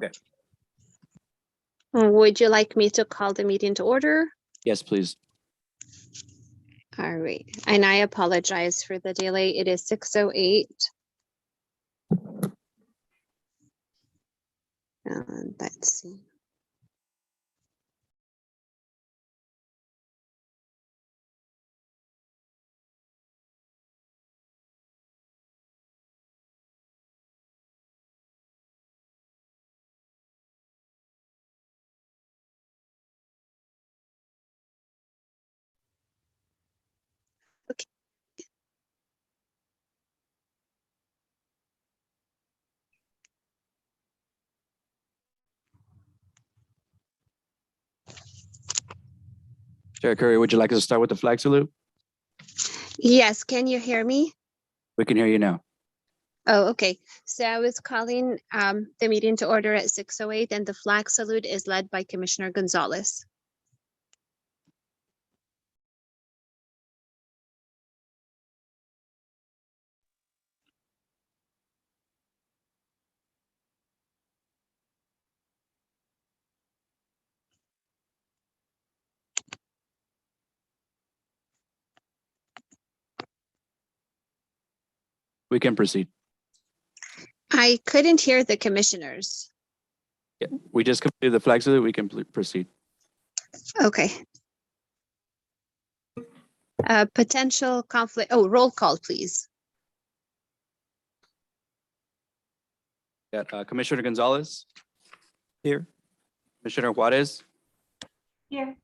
Okay. Would you like me to call the meeting to order? Yes, please. All right, and I apologize for the delay. It is 6:08. Let's see. Okay. Chair Curry, would you like us to start with the flag salute? Yes, can you hear me? We can hear you now. Oh, okay. So I was calling the meeting to order at 6:08, and the flag salute is led by Commissioner Gonzalez. We can proceed. I couldn't hear the commissioners. Yeah, we just completed the flag salute. We can proceed. Okay. Potential conflict. Oh, roll call, please. Got Commissioner Gonzalez. Here. Commissioner Juarez. Here.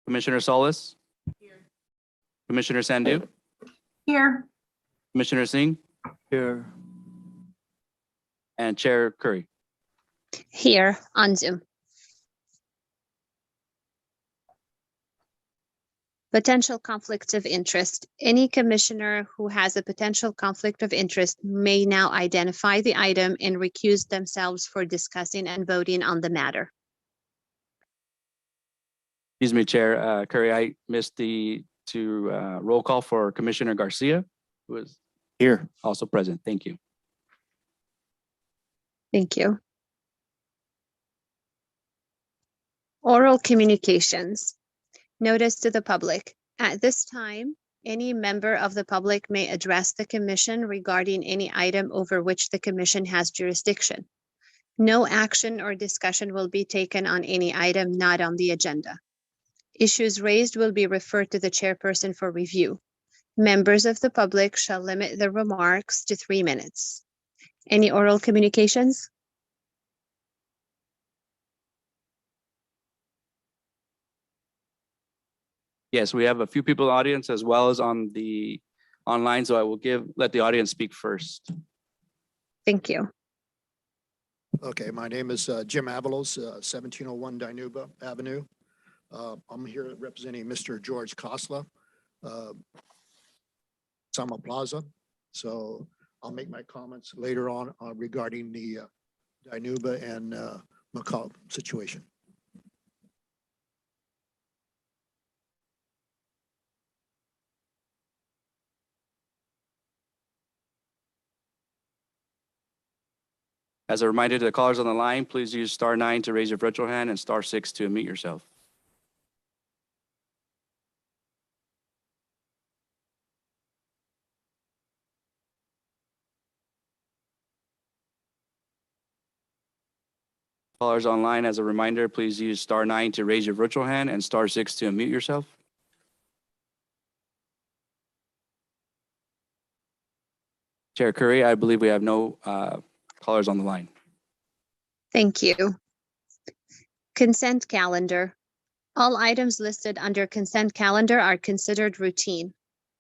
Commissioner Solis. Here. Commissioner Sandu. Here. Commissioner Singh. Here. And Chair Curry. Here on Zoom. Potential conflicts of interest. Any commissioner who has a potential conflict of interest may now identify the item and recuse themselves for discussing and voting on the matter. Excuse me, Chair Curry, I missed the roll call for Commissioner Garcia, who is here, also present. Thank you. Thank you. Oral communications. Notice to the public. At this time, any member of the public may address the commission regarding any item over which the commission has jurisdiction. No action or discussion will be taken on any item not on the agenda. Issues raised will be referred to the chairperson for review. Members of the public shall limit their remarks to 3 minutes. Any oral communications? Yes, we have a few people in the audience as well as on the online, so I will let the audience speak first. Thank you. Okay, my name is Jim Avalos, 1701 Dinuba Avenue. I'm here representing Mr. George Kosla, Selma Plaza. So I'll make my comments later on regarding the Dinuba and McCall situation. As a reminder to the callers on the line, please use *9 to raise your virtual hand and *6 to unmute yourself. Callers online, as a reminder, please use *9 to raise your virtual hand and *6 to unmute yourself. Chair Curry, I believe we have no callers on the line. Thank you. Consent calendar. All items listed under consent calendar are considered routine.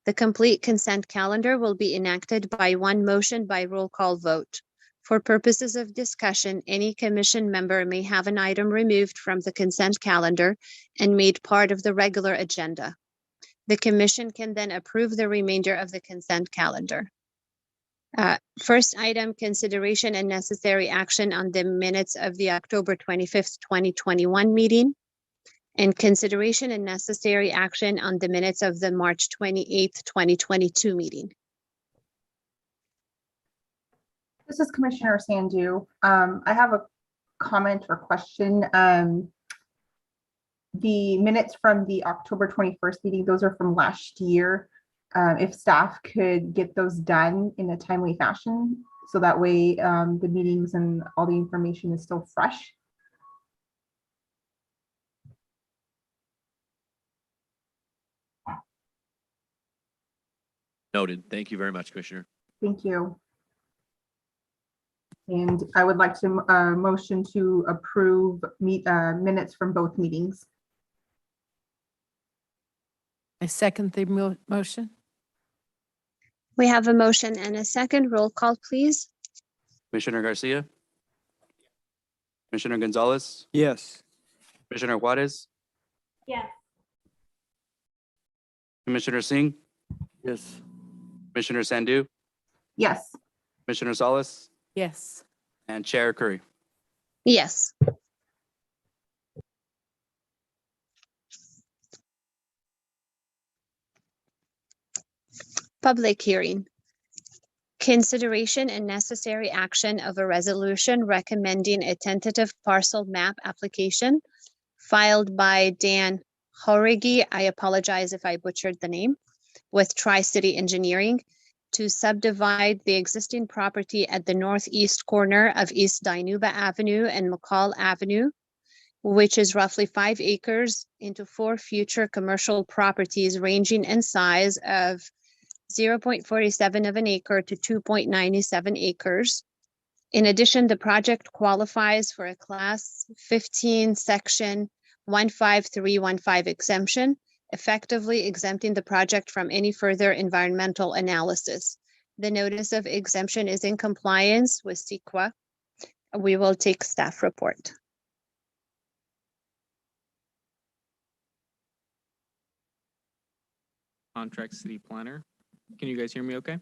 The complete consent calendar will be enacted by one motion by roll call vote. For purposes of discussion, any commission member may have an item removed from the consent calendar and made part of the regular agenda. The commission can then approve the remainder of the consent calendar. First item, consideration and necessary action on the minutes of the October 25th, 2021 meeting, and consideration and necessary action on the minutes of the March 28th, 2022 meeting. This is Commissioner Sandu. I have a comment or question. The minutes from the October 21st meeting, those are from last year. If staff could get those done in a timely fashion, so that way the meetings and all the information is still fresh. Noted. Thank you very much, Commissioner. Thank you. And I would like to motion to approve minutes from both meetings. I second the motion. We have a motion and a second. Roll call, please. Commissioner Garcia, Commissioner Gonzalez, Yes. Commissioner Juarez, Yes. Commissioner Singh, Yes. Commissioner Sandu, Yes. Commissioner Salas, Yes. and Chair Curry. Yes. Public hearing. Consideration and necessary action of a resolution recommending a tentative parcel map application filed by Dan Horigi, I apologize if I butchered the name, with Tri-City Engineering to subdivide the existing property at the northeast corner of East Dinuba Avenue and McCall Avenue, which is roughly 5 acres, into 4 future commercial properties ranging in size of 0.47 of an acre to 2.97 acres. In addition, the project qualifies for a Class 15, Section 15315 exemption, effectively exempting the project from any further environmental analysis. The notice of exemption is in compliance with CEQA. We will take staff report. Contract city planner. Can you guys hear me okay?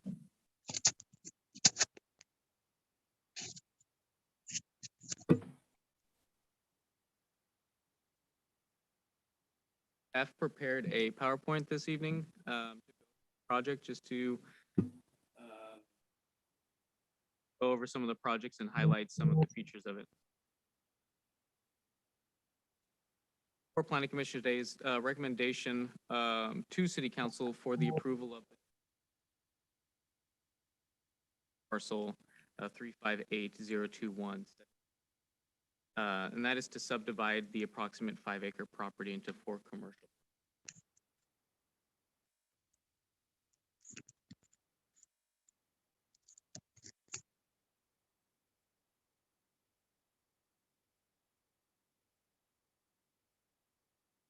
Staff prepared a PowerPoint this evening, project just to go over some of the projects and highlight some of the features of it. For Planning Commission today's recommendation to City Council for the approval of parcel 358021. And that is to subdivide the approximate 5-acre property into 4 commercial.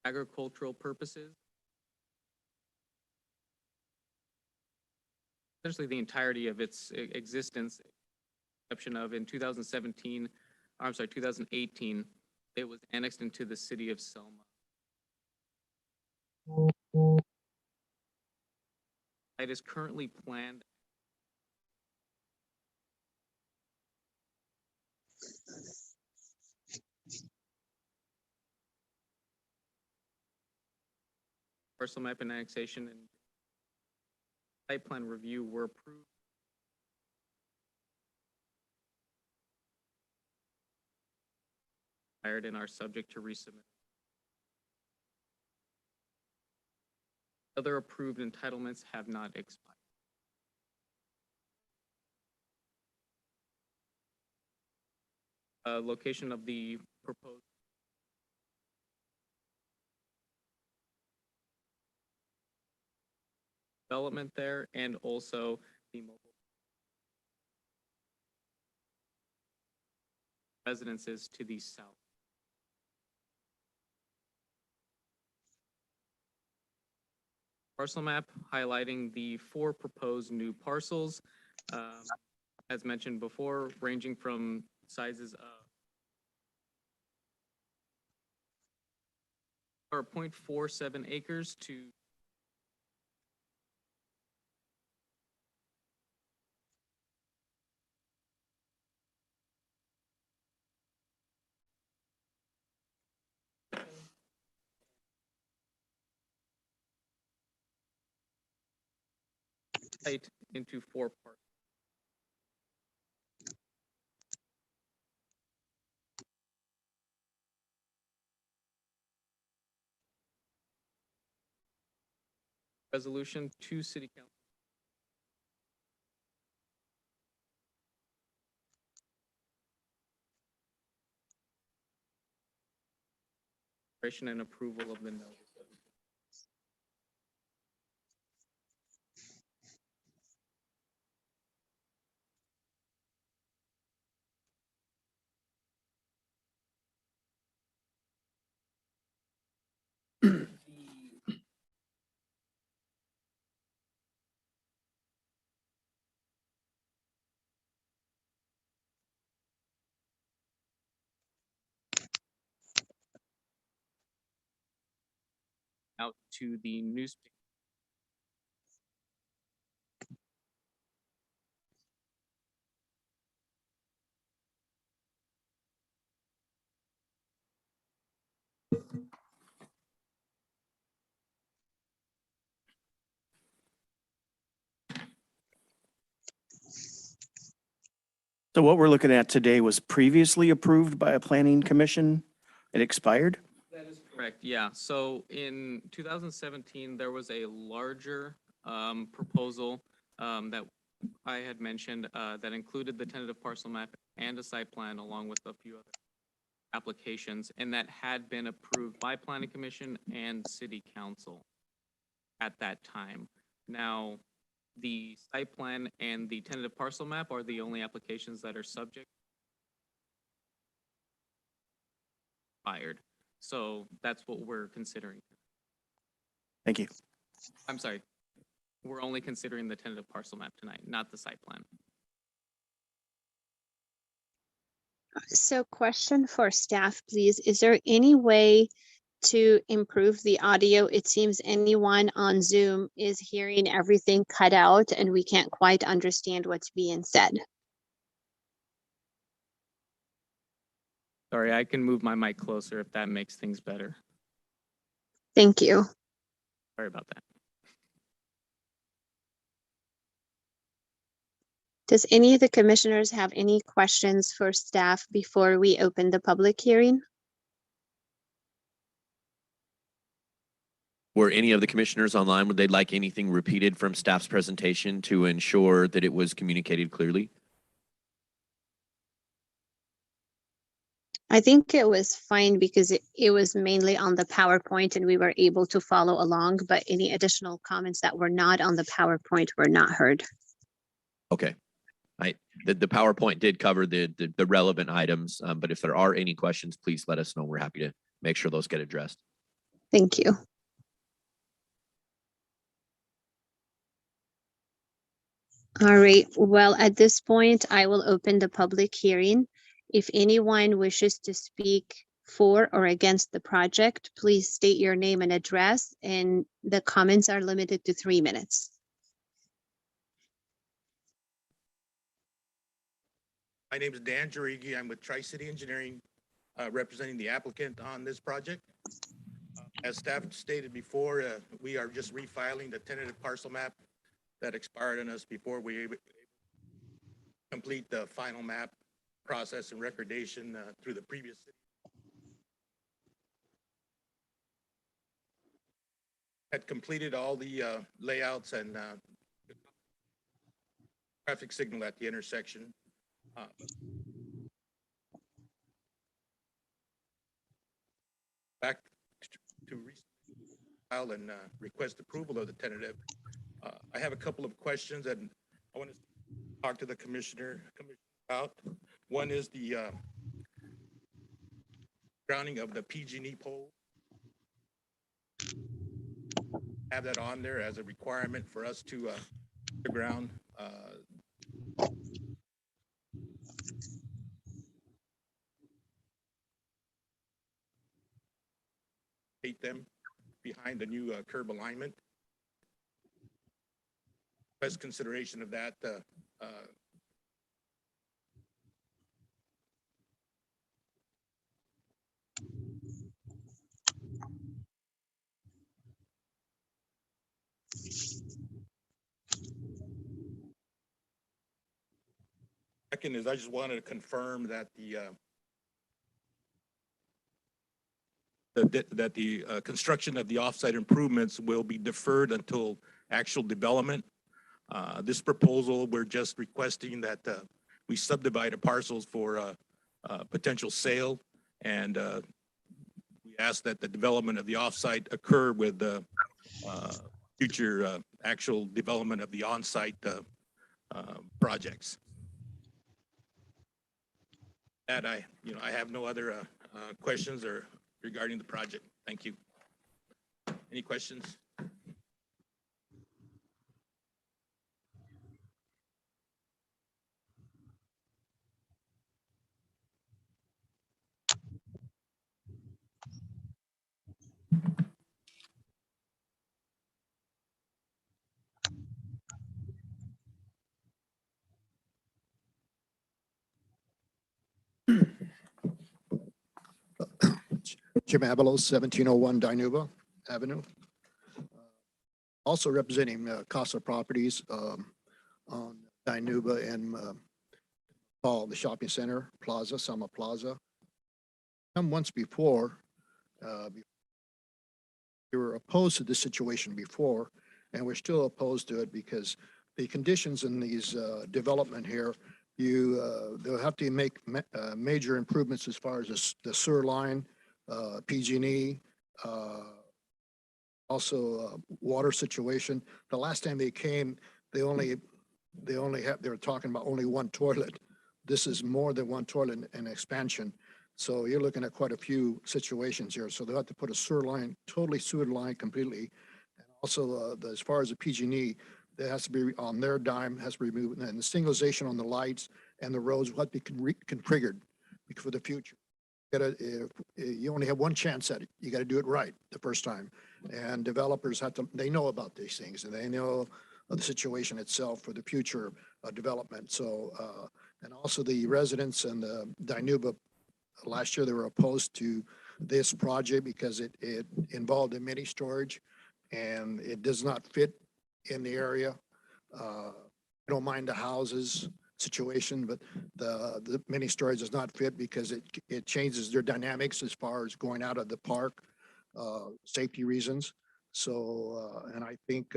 Agricultural purposes. Essentially the entirety of its existence, exception of in 2017, I'm sorry, 2018, it was annexed into the City of Selma. It is currently planned. Parcel map and annexation and site plan review were approved. And are subject to resubmit. Other approved entitlements have not expired. Location of the proposed development there, and also the mobile residences to the south. Parcel map highlighting the 4 proposed new parcels, as mentioned before, ranging from sizes of 0.47 acres to site into 4 parts. Resolution to City Council. And approval of the notice. Out to the newspaper. So what we're looking at today was previously approved by a planning commission. It expired? That is correct, yeah. So in 2017, there was a larger proposal that I had mentioned that included the tentative parcel map and a site plan along with a few other applications, and that had been approved by Planning Commission and City Council at that time. Now, the site plan and the tentative parcel map are the only applications that are subject expired. So that's what we're considering. Thank you. I'm sorry. We're only considering the tentative parcel map tonight, not the site plan. So question for staff, please. Is there any way to improve the audio? It seems anyone on Zoom is hearing everything cut out and we can't quite understand what's being said. Sorry, I can move my mic closer if that makes things better. Thank you. Sorry about that. Does any of the commissioners have any questions for staff before we open the public hearing? Were any of the commissioners online? Would they like anything repeated from staff's presentation to ensure that it was communicated clearly? I think it was fine because it was mainly on the PowerPoint and we were able to follow along, but any additional comments that were not on the PowerPoint were not heard. Okay. The PowerPoint did cover the relevant items, but if there are any questions, please let us know. We're happy to make sure those get addressed. Thank you. All right, well, at this point, I will open the public hearing. If anyone wishes to speak for or against the project, please state your name and address, and the comments are limited to 3 minutes. My name is Dan Jarigi. I'm with Tri-City Engineering, representing the applicant on this project. As staff stated before, we are just refiling the tentative parcel map that expired on us before we complete the final map process and recordation through the previous city. Had completed all the layouts and traffic signal at the intersection. Back to file and request approval of the tentative. I have a couple of questions that I want to talk to the commissioner about. One is the grounding of the PG&E pole. Have that on there as a requirement for us to ground. Them behind the new curb alignment. Best consideration of that. Second is I just wanted to confirm that the that the construction of the offsite improvements will be deferred until actual development. This proposal, we're just requesting that we subdivide the parcels for potential sale, and we ask that the development of the offsite occur with the future actual development of the on-site projects. That I have no other questions or regarding the project. Thank you. Any questions? Jim Avalos, 1701 Dinuba Avenue. Also representing Casa Properties on Dinuba and the shopping center, Plaza, Selma Plaza. Once before, we were opposed to this situation before, and we're still opposed to it because the conditions in these development here, they'll have to make major improvements as far as the sewer line, PG&E, also water situation. The last time they came, they were talking about only one toilet. This is more than one toilet and expansion. So you're looking at quite a few situations here. So they'll have to put a sewer line, totally sewer line completely. And also as far as the PG&E, that has to be on their dime, has to be removed. And the signalization on the lights and the roads will have to be configured for the future. You only have one chance at it. You got to do it right the first time. And developers they know about these things, and they know the situation itself for the future development. So, and also the residents and the Dinuba, last year they were opposed to this project because it involved a mini storage and it does not fit in the area. I don't mind the houses situation, but the mini storage does not fit because it changes their dynamics as far as going out of the park, safety reasons. So, and I think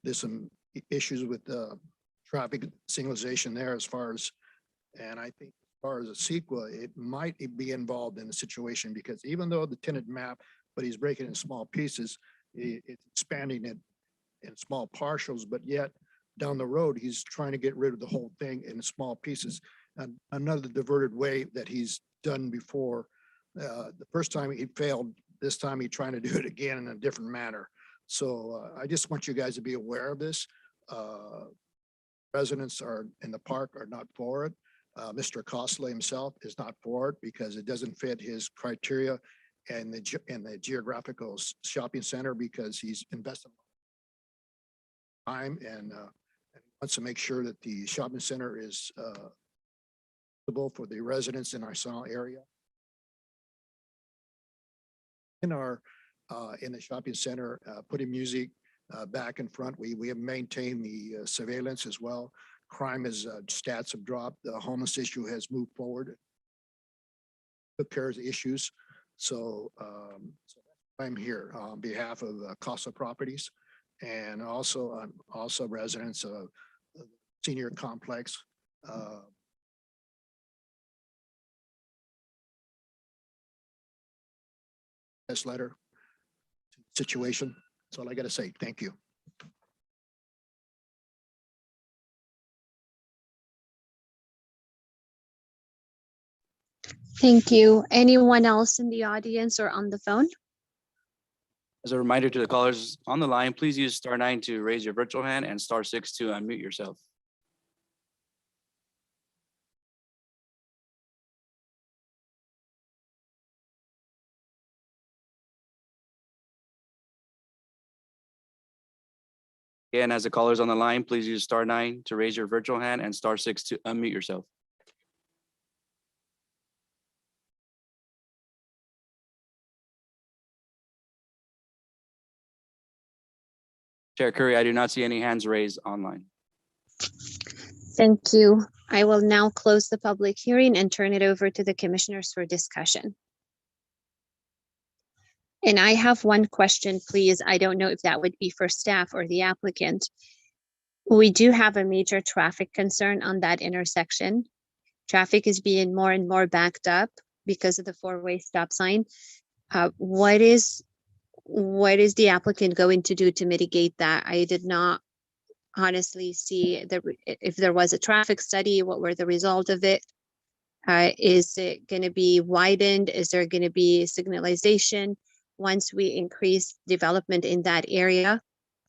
there's some issues with traffic signalization there as far as, and I think as far as a CEQA, it might be involved in the situation because even though the tenant map, but he's breaking it in small pieces, it's expanding it in small partials, but yet down the road, he's trying to get rid of the whole thing in small pieces. And another diverted way that he's done before. The first time he failed, this time he's trying to do it again in a different manner. So I just want you guys to be aware of this. Residents are in the park are not for it. Mr. Costley himself is not for it because it doesn't fit his criteria and the geographical shopping center because he's invested time and wants to make sure that the shopping center is for the residents in our area. In the shopping center, putting music back in front. We have maintained the surveillance as well. Crime stats have dropped. The homeless issue has moved forward. Took care of the issues. So, I'm here on behalf of Casa Properties and also residents of the senior complex. This letter situation. That's all I got to say. Thank you. Thank you. Anyone else in the audience or on the phone? As a reminder to the callers on the line, please use *9 to raise your virtual hand and *6 to unmute yourself. Again, as the callers on the line, please use *9 to raise your virtual hand and *6 to unmute yourself. Chair Curry, I do not see any hands raised online. Thank you. I will now close the public hearing and turn it over to the commissioners for discussion. And I have one question, please. I don't know if that would be for staff or the applicant. We do have a major traffic concern on that intersection. Traffic is being more and more backed up because of the four-way stop sign. What is the applicant going to do to mitigate that? I did not honestly see if there was a traffic study, what were the result of it? Is it going to be widened? Is there going to be signalization? Once we increase development in that area,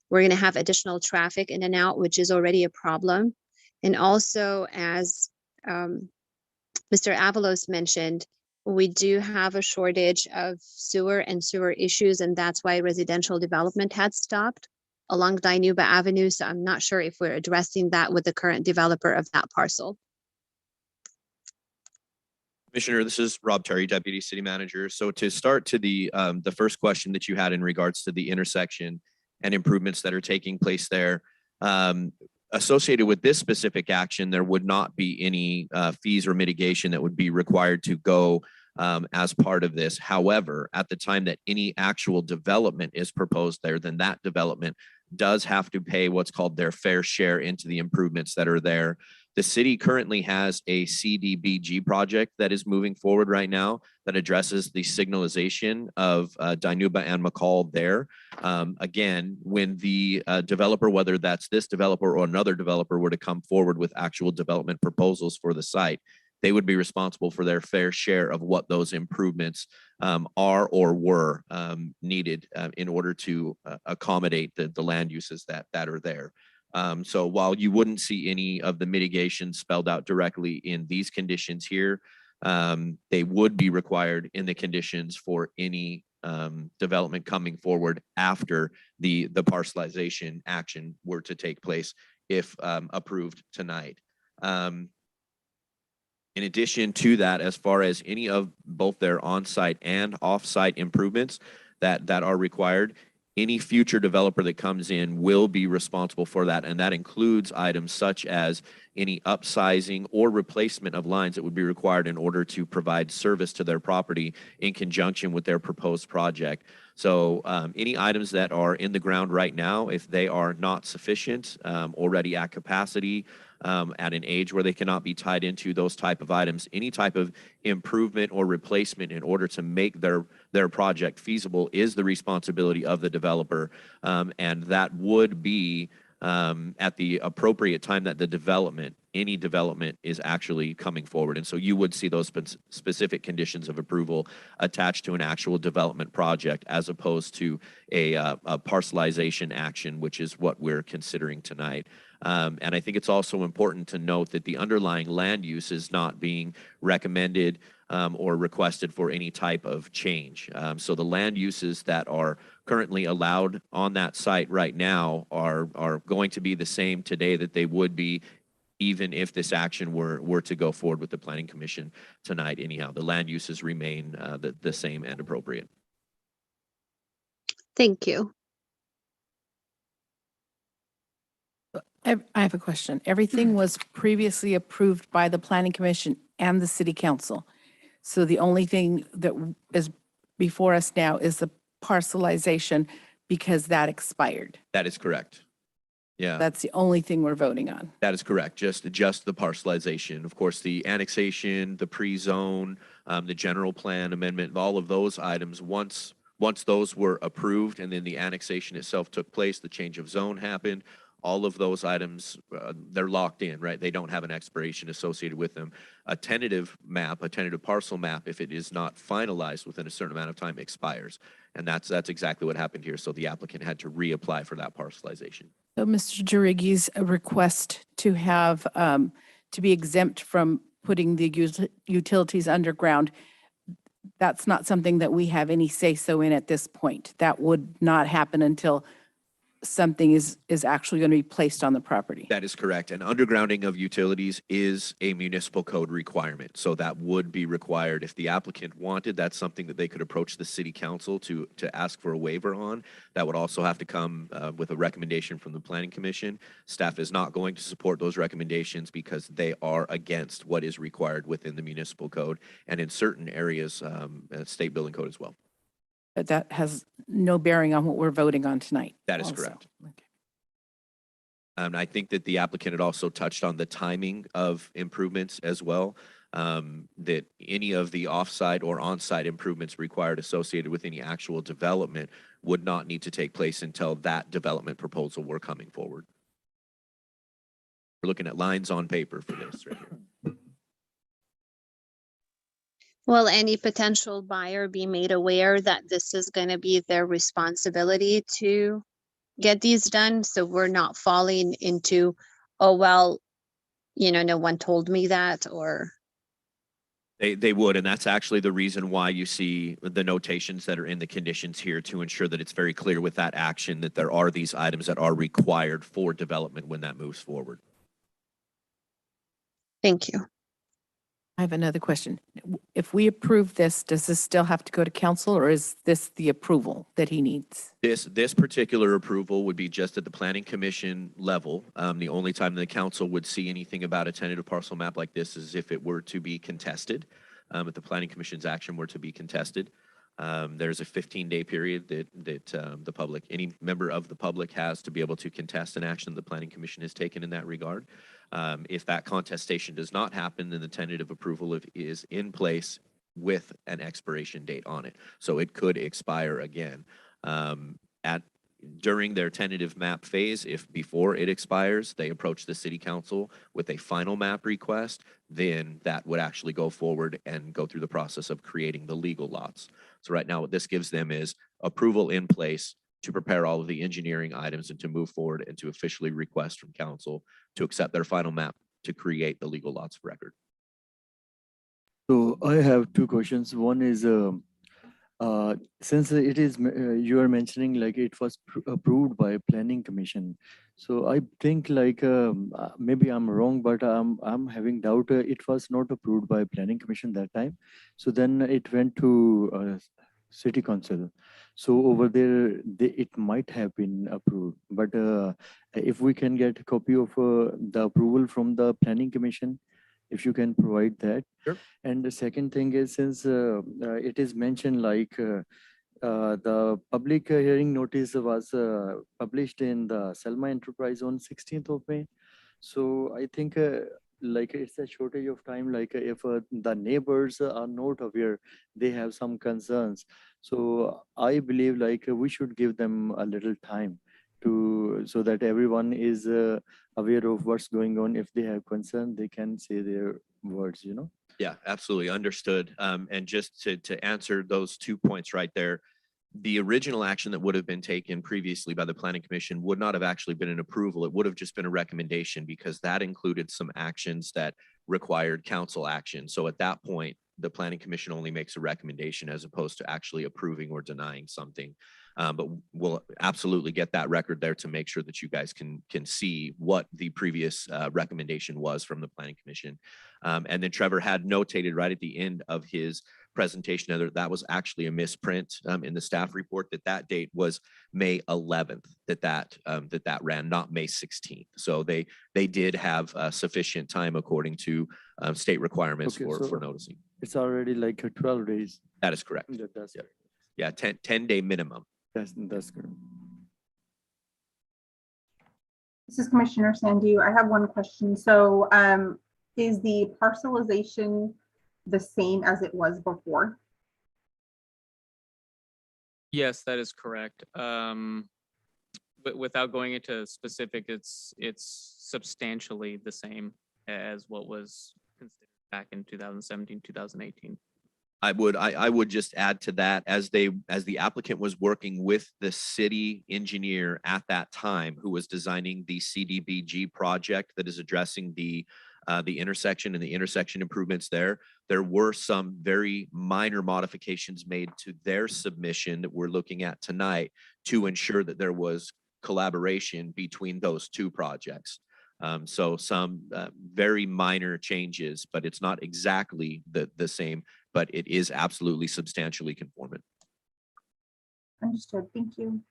we're going to have additional traffic in and out, which is already a problem. And also, as Mr. Avalos mentioned, we do have a shortage of sewer and sewer issues, and that's why residential development had stopped along Dinuba Avenue. So I'm not sure if we're addressing that with the current developer of that parcel. Commissioner, this is Rob Terry, Deputy City Manager. So to start to the first question that you had in regards to the intersection and improvements that are taking place there, associated with this specific action, there would not be any fees or mitigation that would be required to go as part of this. However, at the time that any actual development is proposed there, then that development does have to pay what's called their fair share into the improvements that are there. The city currently has a CDBG project that is moving forward right now that addresses the signalization of Dinuba and McCall there. Again, when the developer, whether that's this developer or another developer, were to come forward with actual development proposals for the site, they would be responsible for their fair share of what those improvements are or were needed in order to accommodate the land uses that are there. So while you wouldn't see any of the mitigation spelled out directly in these conditions here, they would be required in the conditions for any development coming forward after the parcelization action were to take place if approved tonight. In addition to that, as far as any of both their on-site and off-site improvements that are required, any future developer that comes in will be responsible for that. And that includes items such as any upsizing or replacement of lines that would be required in order to provide service to their property in conjunction with their proposed project. So any items that are in the ground right now, if they are not sufficient, already at capacity, at an age where they cannot be tied into those type of items, any type of improvement or replacement in order to make their project feasible is the responsibility of the developer. And that would be at the appropriate time that any development is actually coming forward. And so you would see those specific conditions of approval attached to an actual development project as opposed to a parcelization action, which is what we're considering tonight. And I think it's also important to note that the underlying land use is not being recommended or requested for any type of change. So the land uses that are currently allowed on that site right now are going to be the same today that they would be even if this action were to go forward with the Planning Commission tonight. Anyhow, the land uses remain the same and appropriate. Thank you. I have a question. Everything was previously approved by the Planning Commission and the City Council. So the only thing that is before us now is the parcelization because that expired. That is correct. Yeah. That's the only thing we're voting on. That is correct. Just the parcelization. Of course, the annexation, the pre-zone, the general plan amendment, all of those items, once those were approved and then the annexation itself took place, the change of zone happened, all of those items, they're locked in, right? They don't have an expiration associated with them. A tentative map, a tentative parcel map, if it is not finalized within a certain amount of time, expires. And that's exactly what happened here. So the applicant had to reapply for that parcelization. So Mr. Jurigi's request to have, to be exempt from putting the utilities underground, that's not something that we have any say-so in at this point. That would not happen until something is actually going to be placed on the property. That is correct. And undergrounding of utilities is a municipal code requirement. So that would be required if the applicant wanted. That's something that they could approach the city council to ask for a waiver on. That would also have to come with a recommendation from the Planning Commission. Staff is not going to support those recommendations because they are against what is required within the municipal code and in certain areas, state building code as well. But that has no bearing on what we're voting on tonight. That is also. correct. Okay. I think that the applicant had also touched on the timing of improvements as well. That any of the offsite or onsite improvements required associated with any actual development would not need to take place until that development proposal were coming forward. We're looking at lines on paper for this right here. Will any potential buyer be made aware that this is going to be their responsibility to get these done? So we're not falling into, oh, well, no one told me that, or, They would, and that's actually the reason why you see the notations that are in the conditions here to ensure that it's very clear with that action that there are these items that are required for development when that moves forward. thank you. I have another question. If we approve this, does this still have to go to council, or is this the approval that he needs? This particular approval would be just at the planning commission level. The only time the council would see anything about a tentative parcel map like this is if it were to be contested. If the planning commission's action were to be contested, there's a 15-day period that the public, any member of the public, has to be able to contest an action the planning commission has taken in that regard. If that contestation does not happen, then the tentative approval is in place with an expiration date on it. So it could expire again. During their tentative map phase, if before it expires, they approach the city council with a final map request, then that would actually go forward and go through the process of creating the legal lots. So right now, what this gives them is approval in place to prepare all of the engineering items and to move forward and to officially request from council to accept their final map to create the legal lots of record. So I have two questions. One is, since it is, you are mentioning like it was approved by planning commission. So I think like, maybe I'm wrong, but I'm having doubt. It was not approved by planning commission that time. So then it went to city council. So over there, it might have been approved. But if we can get a copy of the approval from the planning commission, if you can provide that. Sure. And the second thing is, since it is mentioned like the public hearing notice was published in the Selma Enterprise on 16th of May. So I think like it's a shortage of time, like if the neighbors are not aware, they have some concerns. So I believe like we should give them a little time so that everyone is aware of what's going on. If they have concern, they can say their words, Yeah, absolutely understood. And just to answer those 2 points right there, the original action that would have been taken previously by the planning commission would not have actually been an approval. It would have just been a recommendation because that included some actions that required council action. So at that point, the planning commission only makes a recommendation as opposed to actually approving or denying something. But we'll absolutely get that record there to make sure that you guys can see what the previous recommendation was from the planning commission. And then Trevor had notated right at the end of his presentation that was actually a misprint in the staff report, that date was May 11th that ran, not May 16th. So they did have sufficient time according to state requirements Okay, for so noticing. it's already like 12 days. That is correct. That's Yeah. Yeah, 10-day minimum. that's good. This is Commissioner Sandu. I have one question. So is the parcelization the same as it was before? Yes, that is correct. But without going into specific, it's substantially the same as what was considered back in 2017, 2018. I would just add to that, as the applicant was working with the city engineer at that time, who was designing the CDBG project that is addressing the intersection and the intersection improvements there were some very minor modifications made to their submission that we're looking at tonight to ensure that there was collaboration between those two projects. So some very minor changes, but it's not exactly the same, but it is absolutely substantially conformant. Understood. Thank you.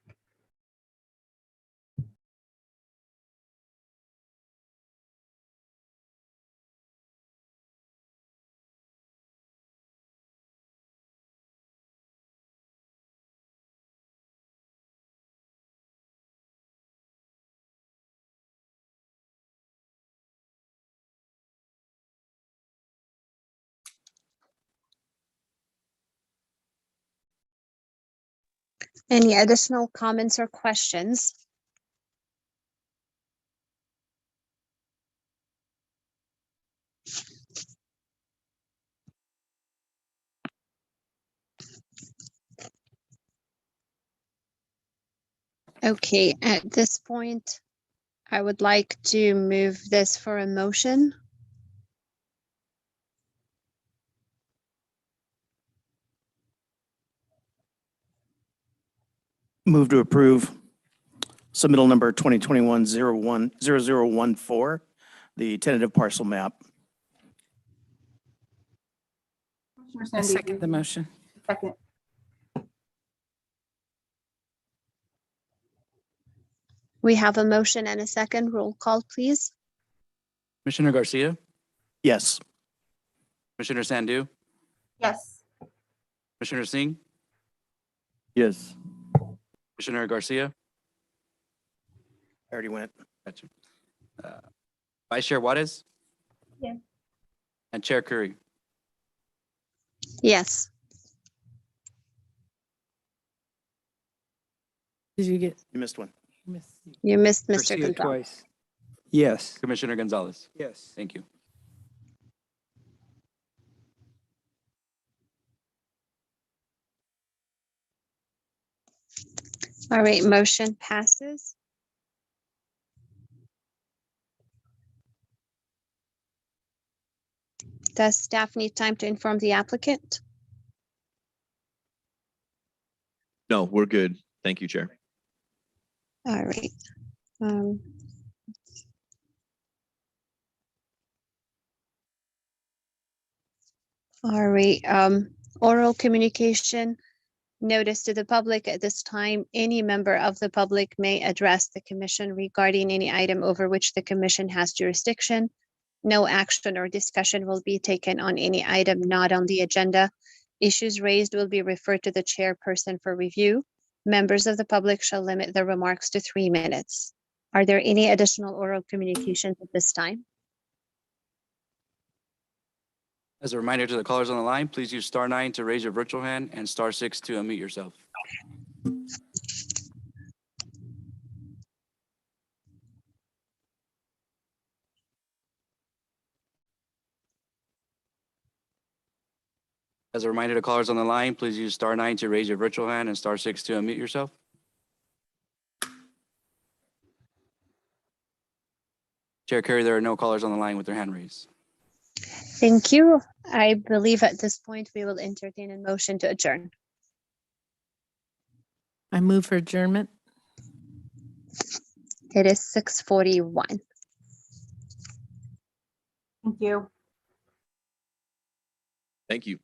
Any additional comments or questions? Okay, at this point, I would like to move this for a motion. Move to approve submittal number 2021-01-0014, the tentative parcel map. Commissioner I Sandy. second the motion. Second. We have a motion and a second. Roll call, please. Commissioner Garcia, Yes. Commissioner Sandu, Yes. Commissioner Singh, Yes. Commissioner Garcia. I already went. Gotcha. Vice Chair Juarez. Yes. And Chair Curry. Yes. Did you get? You missed one. You missed Mr. Garcia Gonzalez. twice. Yes. Commissioner Gonzalez. Yes. Thank you. All right, motion passes. Does staff need time to inform the applicant? No, we're good. Thank you, Chair. All right. All right, oral communication. Notice to the public at this time, any member of the public may address the commission regarding any item over which the commission has jurisdiction. No action or discussion will be taken on any item not on the agenda. Issues raised will be referred to the chairperson for review. Members of the public shall limit their remarks to 3 minutes. Are there any additional oral communications at this time? As a reminder to the callers on the line, please use *9 to raise your virtual hand and *6 to unmute yourself. As a reminder to callers on the line, please use *9 to raise your virtual hand and *6 to unmute yourself. Chair Curry, there are no callers on the line with their hand raised. Thank you. I believe at this point we will entertain a motion to adjourn. I move for adjournment. It is 6:41. Thank you. Thank you.